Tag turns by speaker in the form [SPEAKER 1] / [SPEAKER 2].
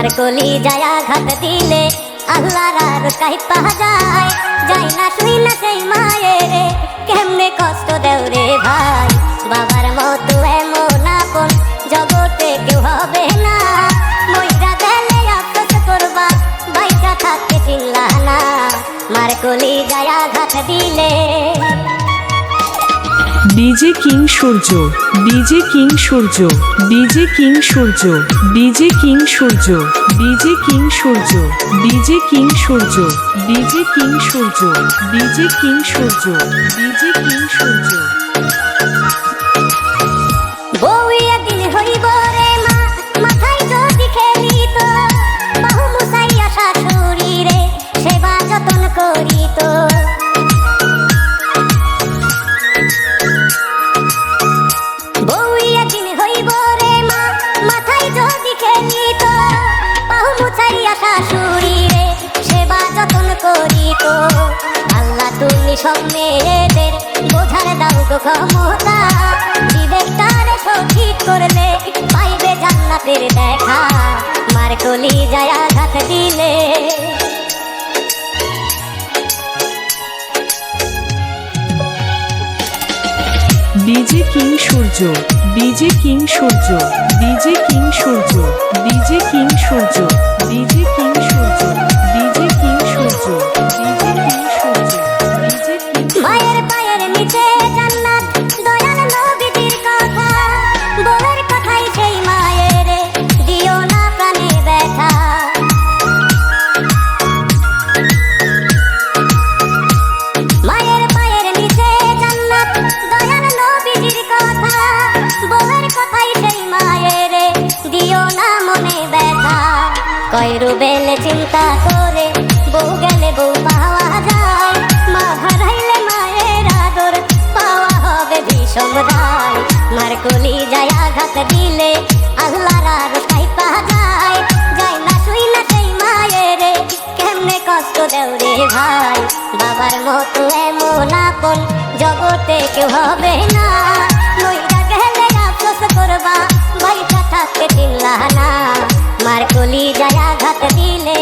[SPEAKER 1] মার কলি যায় আঘাত দিলে আল্লাহর আর কাইপা যায় যাই না শুই না সেই মায়ের কেমনে কষ্ট দেও রে ভাই বাবার মতো এমন আপন জগতে কেউ হবে না মইরা গেলে আফসোস করবা বাইচা থাকতে চিনলা না মার কলি যায় আঘাত দিলে
[SPEAKER 2] ডিজে কিং সূর্য ডিজে কিং সূর্য ডিজে কিং সূর্য ডিজে কিং সূর্য ডিজে কিং সূর্য ডিজে কিং সূর্য ডিজে কিং সূর্য ডিজে কিং সূর্য ডিজে কিং সূর্য
[SPEAKER 1] বউয়া দিন হইব রে মা মাথায় যদি খেলিত বাহু মুসাইয়া শাশুড়ি রে সেবা যতন করিত বউয়া দিন হইব রে মা মাথায় যদি খেলিত বাহু মুসাইয়া শাশুড়ি রে সেবা যতন করিত আল্লাহ তুমি সব মেয়েদের বোঝার দাও গো ক্ষমতা বিবেকটারে সঠিক করলে পাইবে জান্নাতের দেখা মার কলি যায় আঘাত দিলে
[SPEAKER 2] ডিজে কিং সূর্য ডিজে কিং সূর্য ডিজে কিং সূর্য ডিজে কিং সূর্য ডিজে কিং সূর্য ডিজে কিং সূর্য ডিজে কিং সূর্য ডিজে কিং
[SPEAKER 1] মায়ের পায়ের নিচে জান্নাত দয়াল নবীজির কথা বলার কথাই সেই মায়ের দিও না প্রাণে ব্যথা মায়ের পায়ের নিচে জান্নাত দয়াল নবীজির কথা বলার কথাই সেই মায়ের দিও না মনে ব্যথা কয় রুবেলে চিন্তা করে বউ গেলে বউ পাওয়া যায় মা হারাইলে মায়ের আদর পাওয়া হবে ভীষণ দায় মার কলি যায় আঘাত দিলে আল্লাহর আর কাইপা যায় যায় না শুই না সেই মায়ের কেমনে কষ্ট দেও রে ভাই বাবার মতো এমন আপন জগতে কেউ হবে না মইরা গেলে আফসোস করবা বাইচা থাকতে চিনলা না মার কলি যায় আঘাত দিলে